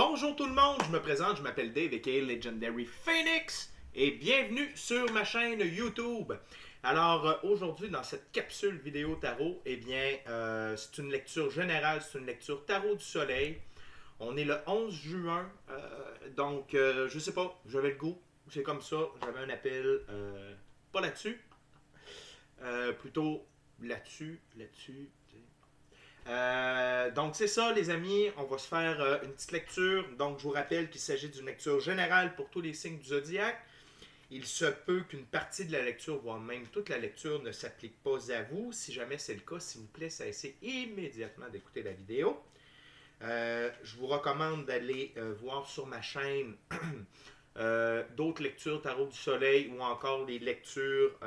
Bonjour tout le monde, je me présente, je m'appelle Dave aka Legendary Phoenix et bienvenue sur ma chaîne YouTube. Alors aujourd'hui dans cette capsule vidéo tarot, c'est une lecture générale, c'est une lecture tarot du soleil. On est le 11 juin, je sais pas, j'avais le goût, c'est comme ça, j'avais un appel, pas là-dessus, plutôt là-dessus. Donc c'est ça les amis, on va se faire une petite lecture. Donc je vous rappelle qu'il s'agit d'une lecture générale pour tous les signes du zodiaque. Il se peut qu'une partie de la lecture, voire même toute la lecture, ne s'applique pas à vous. Si jamais c'est le cas, s'il vous plaît, cessez immédiatement d'écouter la vidéo. Je vous recommande d'aller voir sur ma chaîne d'autres lectures tarot du soleil ou encore les lectures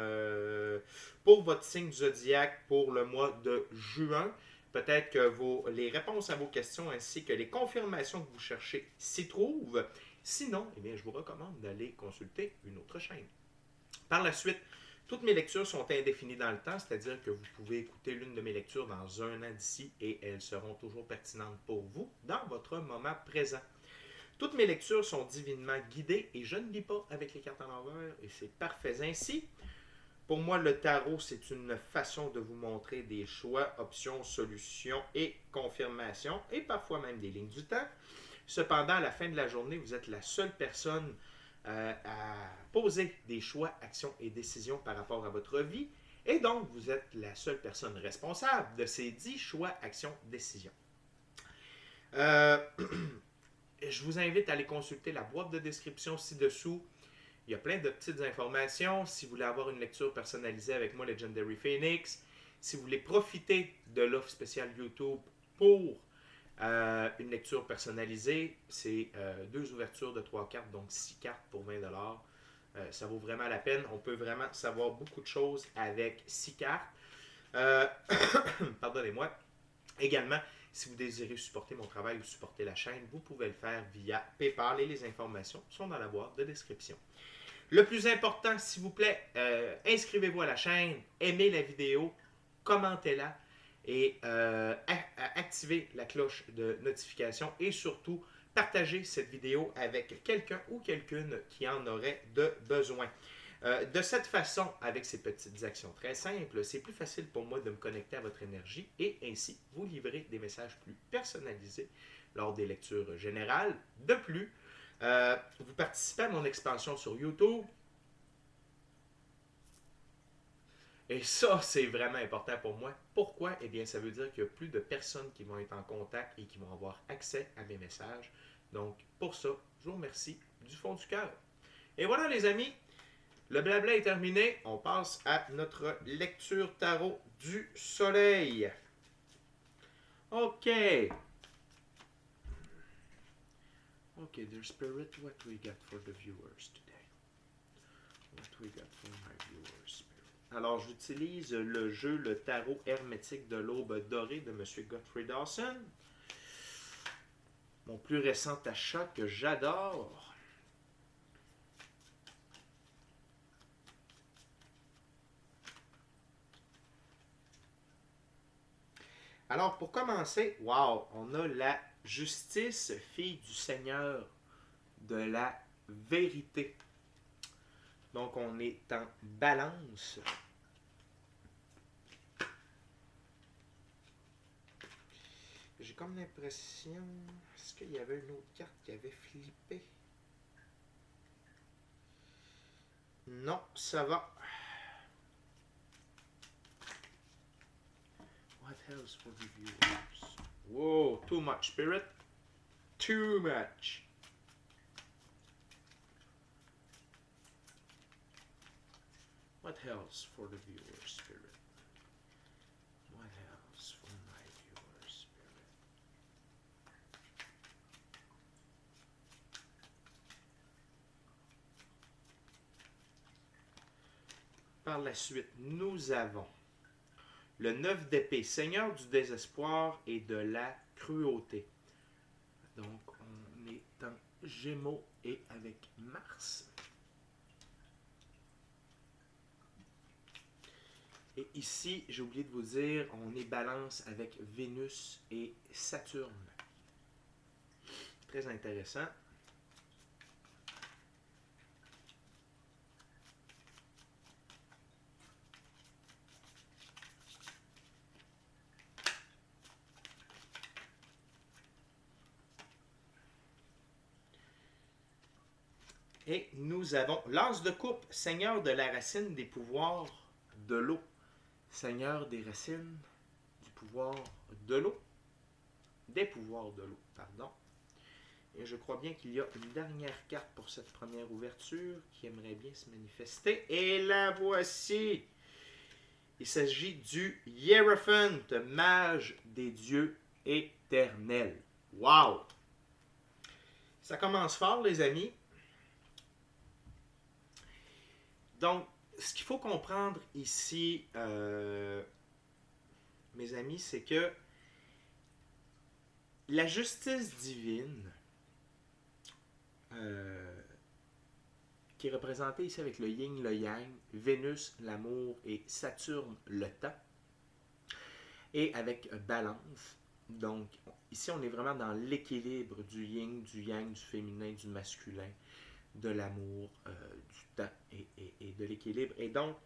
pour votre signe du zodiaque pour le mois de juin. Peut-être que les réponses à vos questions ainsi que les confirmations que vous cherchez s'y trouvent. Sinon, je vous recommande d'aller consulter une autre chaîne. Par la suite, toutes mes lectures sont indéfinies dans le temps, c'est-à-dire que vous pouvez écouter l'une de mes lectures dans un an d'ici et elles seront toujours pertinentes pour vous dans votre moment présent. Toutes mes lectures sont divinement guidées et je ne lis pas avec les cartes à l'envers et c'est parfait ainsi. Pour moi, le tarot, c'est une façon de vous montrer des choix, options, solutions et confirmations, et parfois même des lignes du temps. Cependant, à la fin de la journée, vous êtes la seule personne à poser des choix, actions et décisions par rapport à votre vie, et donc vous êtes la seule personne responsable de ces 10 choix, actions, décisions. Je vous invite à aller consulter la boîte de description ci-dessous. Il y a plein de petites informations. Si vous voulez avoir une lecture personnalisée avec moi, Legendary Phoenix, si vous voulez profiter de l'offre spéciale YouTube pour une lecture personnalisée, c'est 2 ouvertures de 3 cartes, donc 6 cartes pour 20$. Ça vaut vraiment la peine. On peut vraiment savoir beaucoup de choses avec 6 cartes. Pardonnez-moi. Également, si vous désirez supporter mon travail ou supporter la chaîne, vous pouvez le faire via PayPal et les informations sont dans la boîte de description. Le plus important, s'il vous plaît, inscrivez-vous à la chaîne, aimez la vidéo, commentez-la et activez la cloche de notification et surtout, partagez cette vidéo avec quelqu'un ou quelqu'une qui en aurait besoin. De cette façon, avec ces petites actions très simples, c'est plus facile pour moi de me connecter à votre énergie et ainsi vous livrer des messages plus personnalisés lors des lectures générales. De plus, vous participez à mon expansion sur YouTube. Et ça, c'est vraiment important pour moi. Pourquoi? Eh bien, ça veut dire qu'il y a plus de personnes qui vont être en contact et qui vont avoir accès à mes messages. Donc, pour ça, je vous remercie du fond du cœur. Et voilà, les amis, le blabla est terminé. On passe à notre lecture tarot du soleil. OK. Okay, dear spirit, what we got for the viewers today? What we got for my viewers, spirit? Alors, j'utilise le jeu Le Tarot Hermétique de l'Aube Dorée de M. Godfrey Dawson. Mon plus récent achat que j'adore. Alors, pour commencer, wow, on a la justice, fille du Seigneur de la vérité. Donc, on est en balance. J'ai comme l'impression... Est-ce qu'il y avait une autre carte qui avait flippé? Non, ça va. What else for the viewers? Whoa, too much, spirit. Too much. What else for the viewers, spirit? What else for my viewers, spirit? Par la suite, nous avons le 9 d'épée, Seigneur du désespoir et de la cruauté. Donc, on est en Gémeaux et avec Mars. Et ici, j'ai oublié de vous dire, on est balance avec Vénus et Saturne. très intéressant. Et nous avons l'as de coupe, seigneur de la racine des pouvoirs de l'eau. Seigneur des racines du pouvoir de l'eau. Des pouvoirs de l'eau, pardon. Et je crois bien qu'il y a une dernière carte pour cette première ouverture qui aimerait bien se manifester. Et la voici. Il s'agit du Hierophant, mage des dieux éternels. Wow! Ça commence fort, les amis. Donc, ce qu'il faut comprendre ici, mes amis, c'est que la justice divine, qui est représentée ici avec le yin, le yang, Vénus, l'amour et Saturne, le temps, et avec balance. Donc, ici, on est vraiment dans l'équilibre du yin, du yang, du féminin, du masculin, de l'amour, du temps et de l'équilibre. Et donc,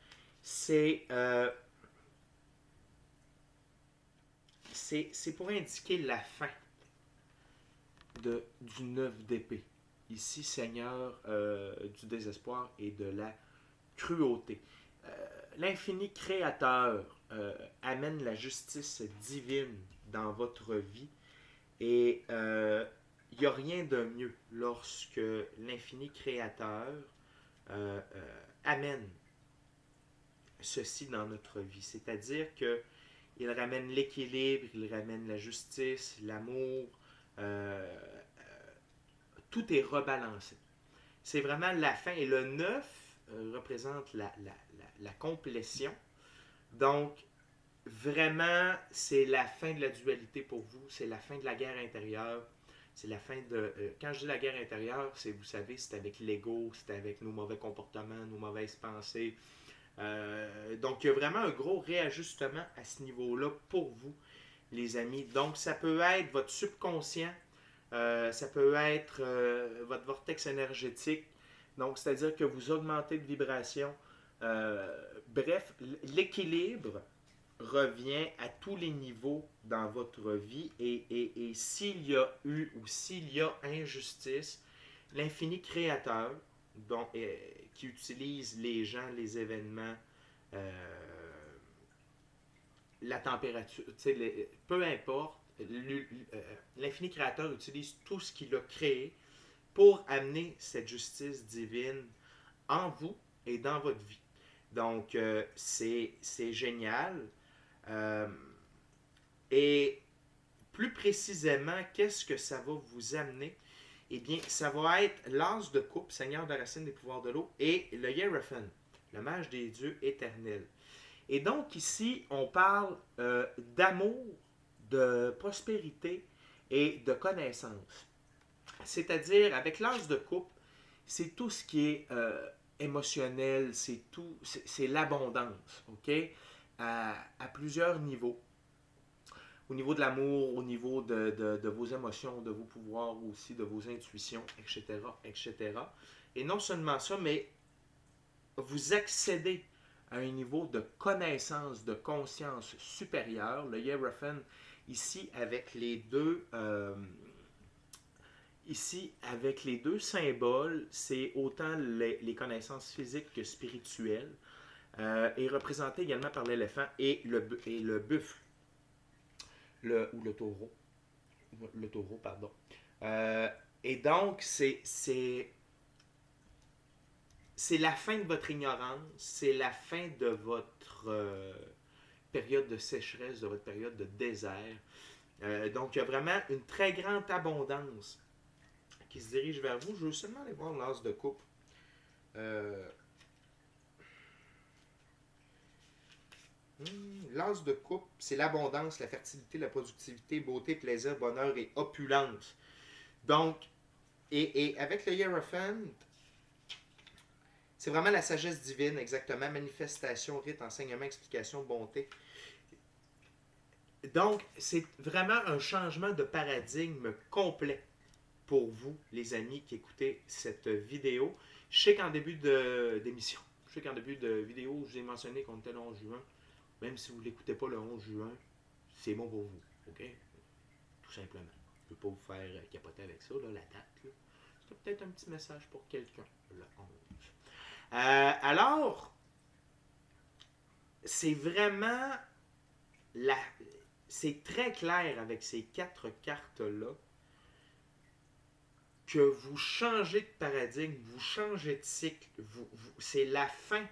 c'est pour indiquer la fin du 9 d'épée. Ici, Seigneur du désespoir et de la cruauté. L'infini créateur amène la justice divine dans votre vie et il n'y a rien de mieux lorsque l'infini créateur amène ceci dans notre vie. C'est-à-dire qu'il ramène l'équilibre, il ramène la justice, l'amour, tout est rebalancé. C'est vraiment la fin. Et le 9 représente la complétion. Donc, vraiment, c'est la fin de la dualité pour vous. C'est la fin de la guerre intérieure. C'est la fin de... quand je dis la guerre intérieure, c'est, vous savez, c'est avec l'ego, c'est avec nos mauvais comportements, nos mauvaises pensées. Donc, il y a vraiment un gros réajustement à ce niveau-là pour vous, les amis. Donc, ça peut être votre subconscient, ça peut être votre vortex énergétique. Donc, c'est-à-dire que vous augmentez de vibration. Bref, l'équilibre revient à tous les niveaux dans votre vie et s'il y a eu ou s'il y a injustice, l'infini créateur qui utilise les gens, les événements, la température, peu importe, l'infini créateur utilise tout ce qu'il a créé pour amener cette justice divine en vous et dans votre vie. Donc, c'est génial. Et plus précisément, qu'est-ce que ça va vous amener? Eh bien, ça va être l'as de coupe, seigneur de la racine des pouvoirs de l'eau, et le Hierophant, le mage des dieux éternels. Et donc, ici, on parle d'amour, de prospérité et de connaissance. C'est-à-dire, avec l'as de coupe, c'est tout ce qui est émotionnel, c'est l'abondance, ok? À plusieurs niveaux. Au niveau de l'amour, au niveau de vos émotions, de vos pouvoirs aussi, de vos intuitions, etc., etc. Et non seulement ça, mais vous accédez à un niveau de connaissance, de conscience supérieure. Le Hierophant, ici, avec les deux... Ici, avec les deux symboles, c'est autant les connaissances physiques que spirituelles, et représenté également par l'éléphant et le buffle, ou le taureau. Le taureau, pardon. Et donc, c'est la fin de votre ignorance, c'est la fin de votre période de sécheresse, de votre période de désert. Donc, il y a vraiment une très grande abondance qui se dirige vers vous. Je veux seulement aller voir l'as de coupe. L'as de coupe, c'est l'abondance, la fertilité, la productivité, beauté, plaisir, bonheur et opulence. Donc, et avec le Hierophant, c'est vraiment la sagesse divine, exactement. Manifestation, rite, enseignement, explication, bonté. Donc, c'est vraiment un changement de paradigme complet pour vous, les amis qui écoutez cette vidéo. Je sais qu'en début d'émission, je sais qu'en début de vidéo, je vous ai mentionné qu'on était le 11 juin. Même si vous ne l'écoutez pas le 11 juin, c'est bon pour vous, OK? Tout simplement. Je ne veux pas vous faire capoter avec ça, là, la date. Là. C'est peut-être un petit message pour quelqu'un, le 11. Alors, c'est vraiment... c'est très clair avec ces 4 cartes-là que vous changez de paradigme, vous changez de cycle. C'est la fin.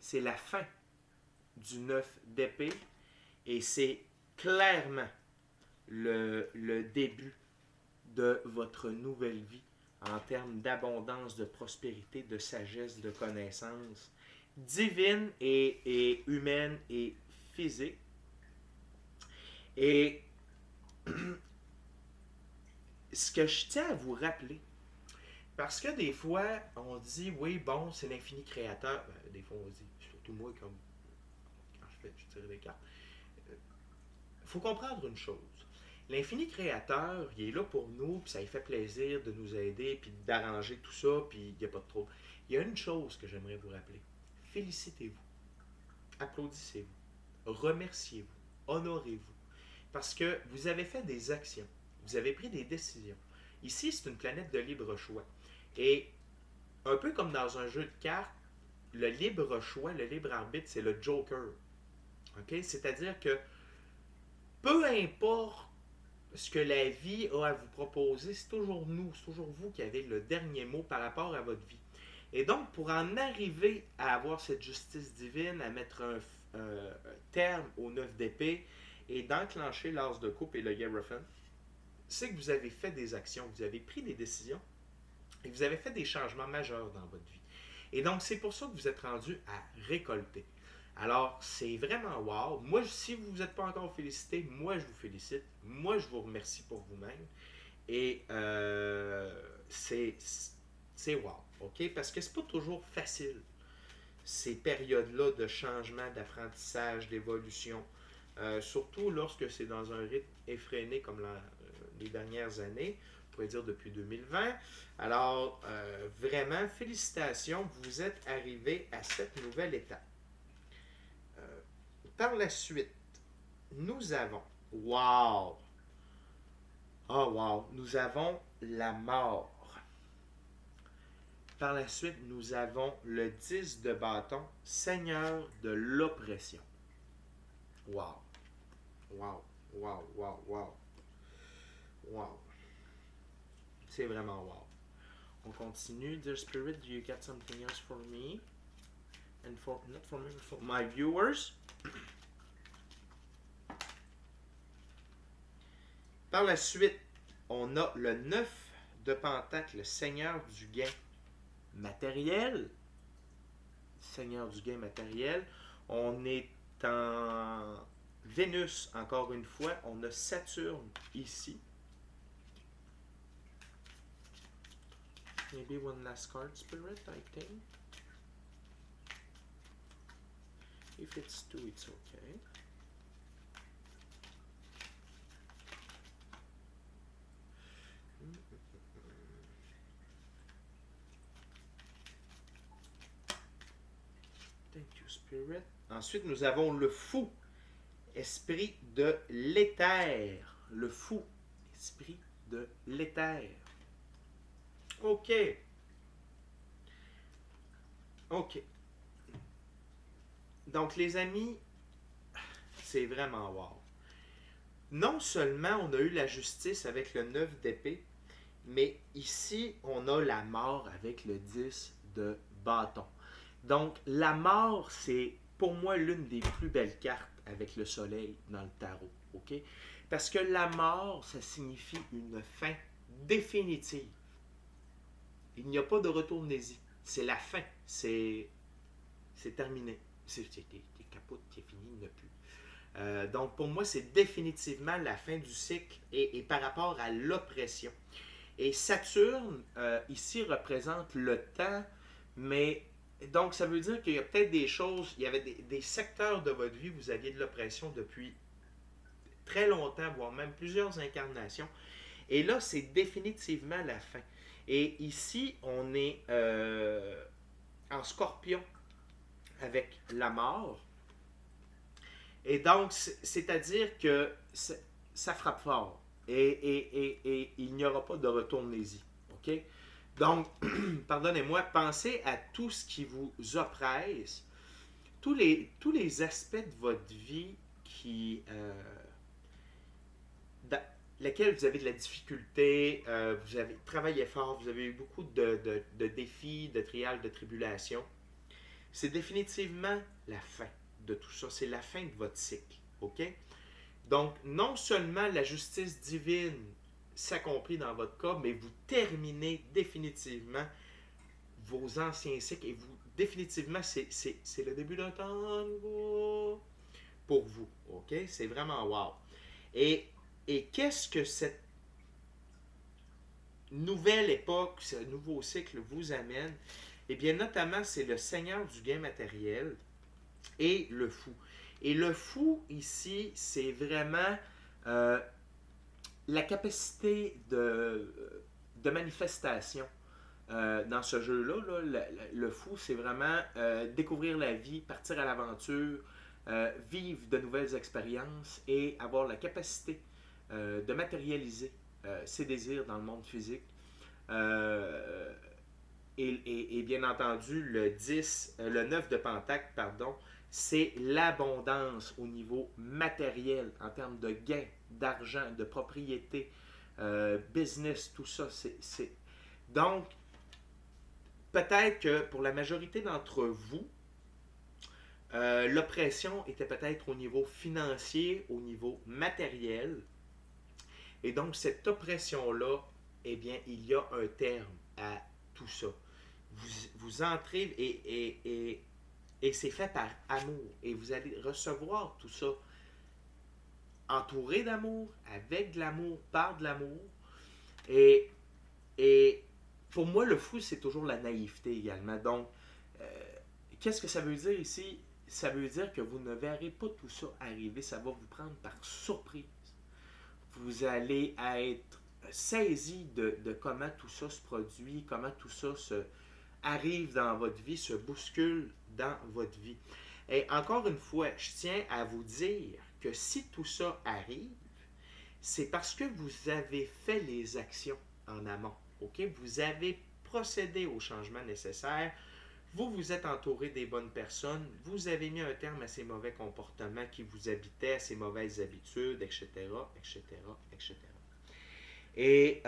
C'est la fin du 9 d'épée. Et c'est clairement le début de votre nouvelle vie en termes d'abondance, de prospérité, de sagesse, de connaissance divine et humaine et physique. Et ce que je tiens à vous rappeler, parce que des fois, on dit, oui, bon, c'est l'infini créateur. Ben, des fois, on dit, surtout moi, comme quand je tire des cartes. Il faut comprendre une chose. L'infini créateur, il est là pour nous, puis ça lui fait plaisir de nous aider, puis d'arranger tout ça, puis il n'y a pas de trouble. Il y a une chose que j'aimerais vous rappeler. Félicitez-vous. Applaudissez-vous. Remerciez-vous. Honorez-vous. Parce que vous avez fait des actions. Vous avez pris des décisions. Ici, c'est une planète de libre choix. Et un peu comme dans un jeu de cartes, le libre choix, le libre arbitre, c'est le Joker. Okay? C'est-à-dire que peu importe ce que la vie a à vous proposer, c'est toujours nous, c'est toujours vous qui avez le dernier mot par rapport à votre vie. Et donc, pour en arriver à avoir cette justice divine, à mettre un terme au 9 d'épée et d'enclencher l'as de coupe et le Hierophant, c'est que vous avez fait des actions, vous avez pris des décisions et vous avez fait des changements majeurs dans votre vie. Et donc, c'est pour ça que vous êtes rendu à récolter. Alors, c'est vraiment wow. Moi, si vous n'êtes pas encore félicité, moi, je vous félicite. Moi, je vous remercie pour vous-même. Et c'est wow, OK? Parce que c'est pas toujours facile, ces périodes-là de changement, d'apprentissage, d'évolution. Surtout lorsque c'est dans un rythme effréné comme les dernières années, on pourrait dire depuis 2020. Alors, vraiment, félicitations, vous êtes arrivé à cette nouvelle étape. Par la suite, nous avons, wow, oh wow, nous avons la mort. Par la suite, nous avons le 10 de bâton, Seigneur de l'oppression. Wow, wow, wow, wow, wow, wow. C'est vraiment wow. On continue. Dear Spirit, do you got something else for me? And for, not for me, but for my viewers. Par la suite, on a le 9 de Pentacle, le Seigneur du gain matériel. Seigneur du gain matériel. On est en Vénus, encore une fois. On a Saturne ici. Maybe one last card, Spirit, I think. If it's 2, it's okay. Thank you, Spirit. Ensuite, nous avons le fou, esprit de l'éther. Le fou, esprit de l'éther. OK. OK. Donc, les amis, c'est vraiment wow. Non seulement on a eu la justice avec le 9 d'épée, mais ici, on a la mort avec le 10 de bâton. Donc, la mort, c'est pour moi l'une des plus belles cartes avec le soleil dans le tarot. OK? Parce que la mort, ça signifie une fin définitive. Il n'y a pas de retour-y. C'est la fin. C'est terminé. T'es capote, c'est fini, il n'y en a plus. Donc, pour moi, c'est définitivement la fin du cycle et par rapport à l'oppression. Et Saturne, ici, représente le temps, mais donc, ça veut dire qu'il y a peut-être des choses, il y avait des secteurs de votre vie où vous aviez de l'oppression depuis très longtemps, voire même plusieurs incarnations. Et là, c'est définitivement la fin. Et ici, on est en scorpion avec la mort. Et donc, c'est-à-dire que ça frappe fort. Et il n'y aura pas de retournez-y. OK? Donc, pardonnez-moi, pensez à tout ce qui vous oppresse, tous les aspects de votre vie dans lesquels vous avez de la difficulté, vous avez travaillé fort, vous avez eu beaucoup de défis, de trials, de tribulations. C'est définitivement la fin de tout ça. C'est la fin de votre cycle. OK? Donc, non seulement la justice divine s'accomplit dans votre cas, mais vous terminez définitivement vos anciens cycles et vous, définitivement, c'est le début d'un temps nouveau pour vous. OK? C'est vraiment wow. Et, et qu'est-ce que cette nouvelle époque, ce nouveau cycle vous amène? Eh bien, notamment, c'est le Seigneur du gain matériel et le fou. Et le fou, ici, c'est vraiment euh, la capacité de manifestation dans ce jeu-là. Le fou, c'est vraiment découvrir la vie, partir à l'aventure, vivre de nouvelles expériences et avoir la capacité de matérialiser ses désirs dans le monde physique. Euh, et bien entendu, le 9 de Pentacle, pardon, c'est l'abondance au niveau matériel, en termes de gains, d'argent, de propriété, business, tout ça. Donc, peut-être que pour la majorité d'entre vous, l'oppression était peut-être au niveau financier, au niveau matériel. Et donc, cette oppression-là, eh bien, il y a un terme à tout ça. Vous entrez et c'est fait par amour. Et vous allez recevoir tout ça entouré d'amour, avec de l'amour, par de l'amour. Et, et pour moi, le fou, c'est toujours la naïveté également. Donc, euh, qu'est-ce que ça veut dire ici? Ça veut dire que vous ne verrez pas tout ça arriver. Ça va vous prendre par surprise. Vous allez être saisi de comment tout ça se produit, comment tout ça arrive dans votre vie, se bouscule dans votre vie. Et encore une fois, je tiens à vous dire que si tout ça arrive, c'est parce que vous avez fait les actions en amont. OK? Vous avez procédé aux changements nécessaires. Vous vous êtes entouré des bonnes personnes. Vous avez mis un terme à ces mauvais comportements qui vous habitaient, à ces mauvaises habitudes, etc., etc., etc. Et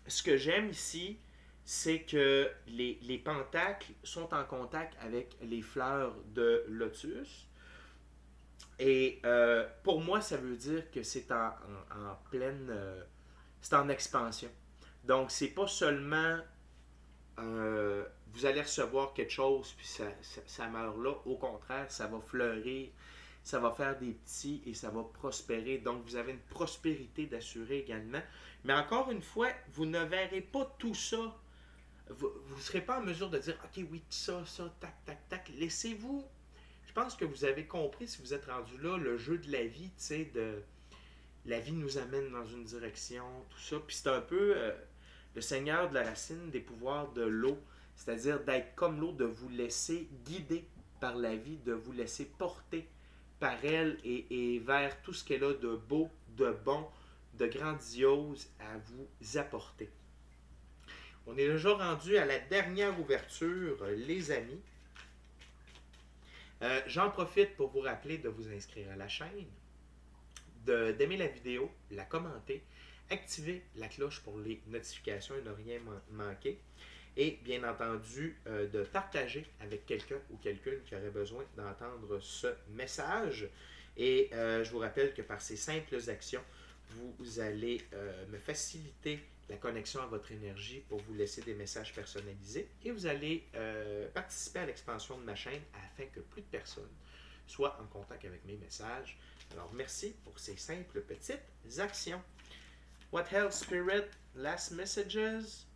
ce que j'aime ici, c'est que les pentacles sont en contact avec les fleurs de lotus. Et pour moi, ça veut dire que c'est en pleine... c'est en expansion. Donc, c'est pas seulement... vous allez recevoir quelque chose, puis ça meurt là. Au contraire, ça va fleurir, ça va faire des petits et ça va prospérer. Donc, vous avez une prospérité d'assurer également. Mais encore une fois, vous ne verrez pas tout ça. Vous ne serez pas en mesure de dire, OK, oui, ça, tac, tac, tac. Laissez-vous. Je pense que vous avez compris, si vous êtes rendu là, le jeu de la vie, tu sais, de la vie nous amène dans une direction, tout ça. Puis c'est un peu le seigneur de la racine des pouvoirs de l'eau, c'est-à-dire d'être comme l'eau, de vous laisser guider par la vie, de vous laisser porter par elle et vers tout ce qu'elle a de beau, de bon, de grandiose à vous apporter. On est déjà rendu à la dernière ouverture, les amis. J'en profite pour vous rappeler de vous inscrire à la chaîne, d'aimer la vidéo, la commenter, activer la cloche pour les notifications et ne rien manquer. Et bien entendu, de partager avec quelqu'un ou quelqu'une qui aurait besoin d'entendre ce message. Et je vous rappelle que par ces simples actions, vous allez me faciliter la connexion à votre énergie pour vous laisser des messages personnalisés. Et vous allez participer à l'expansion de ma chaîne afin que plus de personnes soient en contact avec mes messages. Alors, merci pour ces simples petites actions. What else, Spirit? Last messages?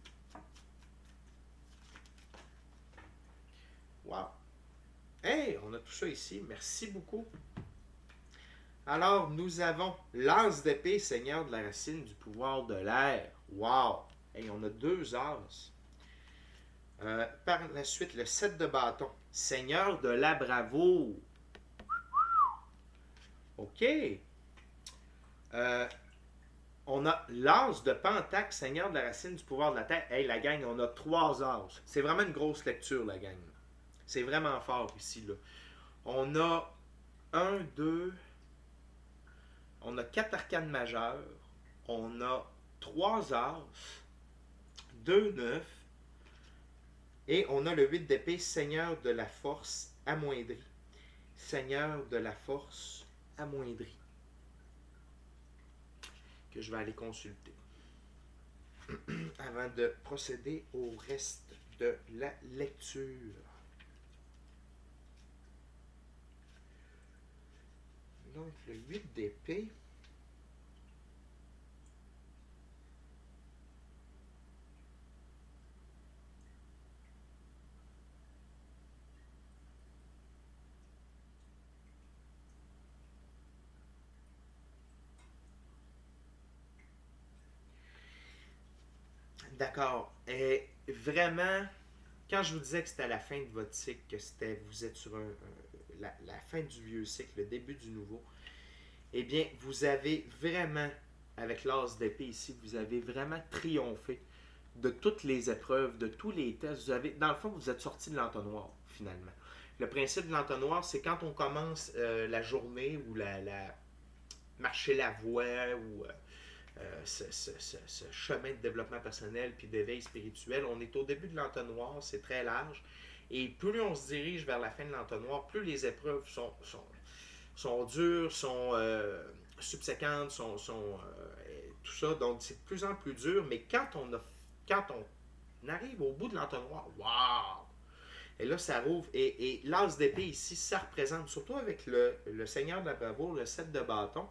Wow! Hey, on a tout ça ici. Merci beaucoup. Alors, nous avons l'as d'épée, seigneur de la racine du pouvoir de l'air. Wow! Et on a 2 as. Par la suite, le 7 de bâton, seigneur de la bravoure. OK. On a l'as de Pentacle, seigneur de la racine du pouvoir de la terre. Hey, la gang, on a 3 as. C'est vraiment une grosse lecture, la gang. C'est vraiment fort ici, là. On a 1, 2... On a 4 arcanes majeures. On a 3 as. 2 9. Et on a le 8 d'épée, seigneur de la force amoindri. Seigneur de la force amoindri. Que je vais aller consulter. Avant de procéder au reste de la lecture. Donc, le 8 d'épée. D'accord. Et vraiment, quand je vous disais que c'était à la fin de votre cycle, que vous êtes sur la fin du vieux cycle, le début du nouveau, eh bien, vous avez vraiment, avec l'as d'épée ici, vous avez vraiment triomphé de toutes les épreuves, de tous les tests. Vous avez, dans le fond, vous êtes sorti de l'entonnoir, finalement. Le principe de l'entonnoir, c'est quand on commence la journée ou marcher la voie ou ce chemin de développement personnel puis d'éveil spirituel. On est au début de l'entonnoir, c'est très large. Et plus on se dirige vers la fin de l'entonnoir, plus les épreuves sont dures, sont subséquentes, tout ça. Donc, c'est de plus en plus dur. Mais quand on arrive au bout de l'entonnoir, waouh! Et là, ça rouvre. Et l'as d'épée ici, ça représente, surtout avec le Seigneur de la bravoure, le 7 de bâton,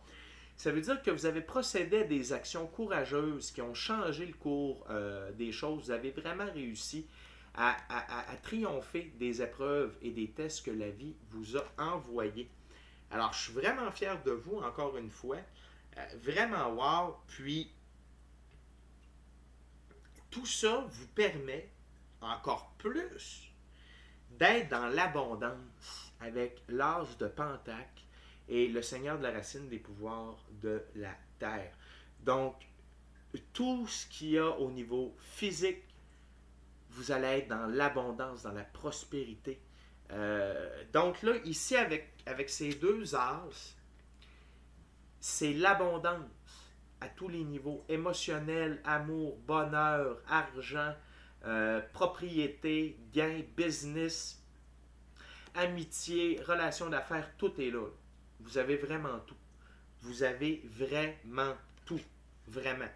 ça veut dire que vous avez procédé à des actions courageuses qui ont changé le cours des choses. Vous avez vraiment réussi à triompher des épreuves et des tests que la vie vous a envoyés. Alors, je suis vraiment fier de vous, encore une fois. Vraiment wow. Puis, tout ça vous permet encore plus d'être dans l'abondance avec l'as de Pentacle et le Seigneur de la racine des pouvoirs de la terre. Donc, tout ce qu'il y a au niveau physique, vous allez être dans l'abondance, dans la prospérité. Donc là, ici, avec ces 2 as, c'est l'abondance à tous les niveaux, émotionnel, amour, bonheur, argent, propriété, gain, business, amitié, relation d'affaires, tout est là. Vous avez vraiment tout. Vous avez vraiment tout. Vraiment.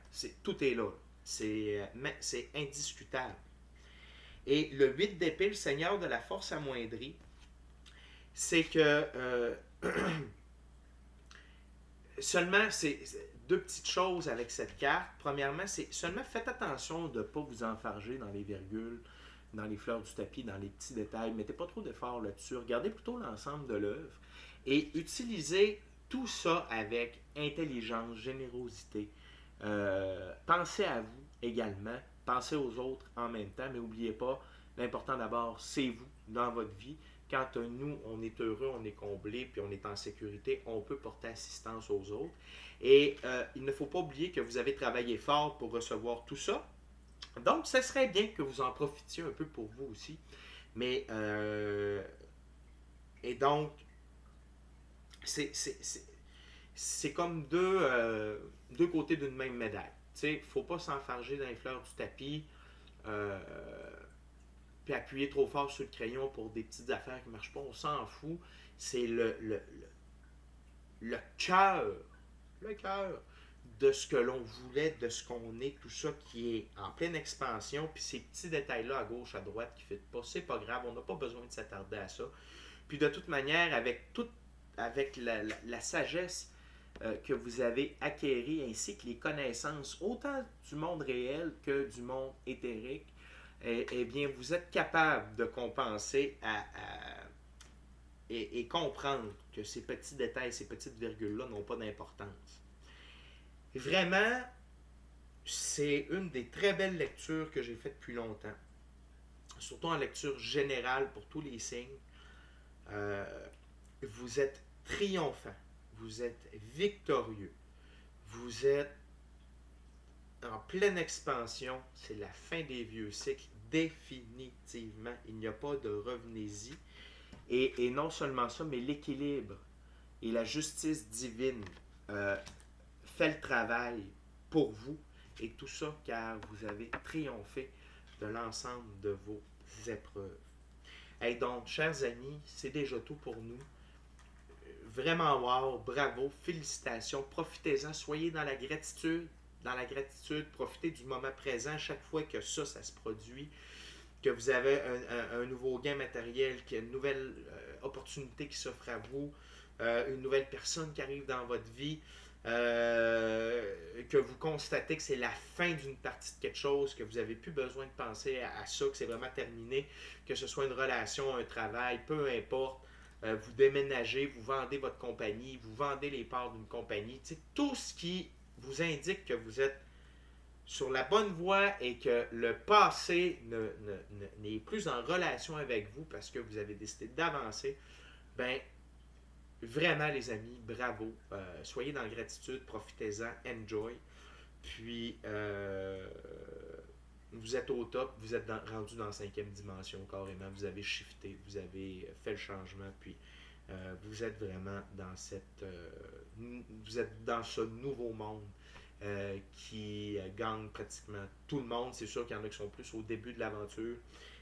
Tout est là. C'est indiscutable. Et le 8 d'épée, le Seigneur de la force amoindrie, c'est que seulement, c'est 2 petites choses avec cette carte. Premièrement, c'est seulement faites attention de ne pas vous enfarger dans les virgules, dans les fleurs du tapis, dans les petits détails. Mettez pas trop d'efforts là-dessus. Regardez plutôt l'ensemble de l'œuvre et utilisez tout ça avec intelligence, générosité. Pensez à vous également. Pensez aux autres en même temps, mais n'oubliez pas, l'important d'abord, c'est vous dans votre vie. Quand nous, on est heureux, on est comblé, puis on est en sécurité, on peut porter assistance aux autres. Et il ne faut pas oublier que vous avez travaillé fort pour recevoir tout ça. Donc, ce serait bien que vous en profitiez un peu pour vous aussi. Mais, et donc, c'est comme deux côtés d'une même médaille. Il ne faut pas s'enfarger dans les fleurs du tapis, euh, puis appuyer trop fort sur le crayon pour des petites affaires qui ne marchent pas. On s'en fout. C'est le cœur de ce que l'on voulait, de ce qu'on est, tout ça qui est en pleine expansion, puis ces petits détails-là à gauche, à droite qui ne fitent pas, c'est pas grave, on n'a pas besoin de s'attarder à ça. Puis de toute manière, avec la sagesse que vous avez acquérie, ainsi que les connaissances, autant du monde réel que du monde éthérique, eh bien, vous êtes capable de compenser et comprendre que ces petits détails, ces petites virgules-là n'ont pas d'importance. Vraiment, c'est une des très belles lectures que j'ai faites depuis longtemps. Surtout en lecture générale pour tous les signes. Euh, vous êtes triomphant, vous êtes victorieux, vous êtes en pleine expansion, c'est la fin des vieux cycles, définitivement, il n'y a pas de revenez-y. Et non seulement ça, mais l'équilibre et la justice divine euh, fait le travail pour vous, et tout ça car vous avez triomphé de l'ensemble de vos épreuves. Et donc, chers amis, c'est déjà tout pour nous. Vraiment wow, bravo, félicitations, profitez-en, soyez dans la gratitude, profitez du moment présent chaque fois que ça se produit, que vous avez un nouveau gain matériel, qu'il y a une nouvelle opportunité qui s'offre à vous, une nouvelle personne qui arrive dans votre vie, que vous constatez que c'est la fin d'une partie de quelque chose, que vous n'avez plus besoin de penser à ça, que c'est vraiment terminé, que ce soit une relation, un travail, peu importe. Vous déménagez, vous vendez votre compagnie, vous vendez les parts d'une compagnie. Tu sais, tout ce qui vous indique que vous êtes sur la bonne voie et que le passé n'est plus en relation avec vous parce que vous avez décidé d'avancer, ben vraiment les amis, bravo. Soyez dans la gratitude, profitez-en, enjoy. Puis vous êtes au top, vous êtes rendu dans la 5e dimension carrément, vous avez shifté, vous avez fait le changement, puis vous êtes vraiment dans vous êtes dans ce nouveau monde qui gagne pratiquement tout le monde. C'est sûr qu'il y en a qui sont plus au début de l'aventure.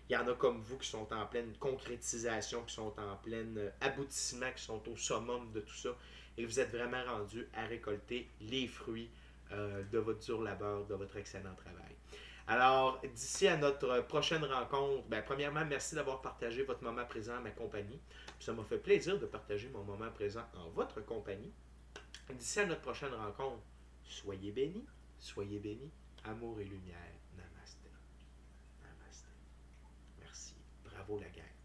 Il y en a comme vous qui sont en pleine concrétisation, qui sont en plein aboutissement, qui sont au summum de tout ça. Et vous êtes vraiment rendu à récolter les fruits de votre dur labeur, de votre excellent travail. Alors, d'ici à notre prochaine rencontre, ben, premièrement, merci d'avoir partagé votre moment présent à ma compagnie. Puis ça m'a fait plaisir de partager mon moment présent en votre compagnie. D'ici à notre prochaine rencontre, soyez bénis, amour et lumière. Namasté. Namasté. Merci. Bravo la gang.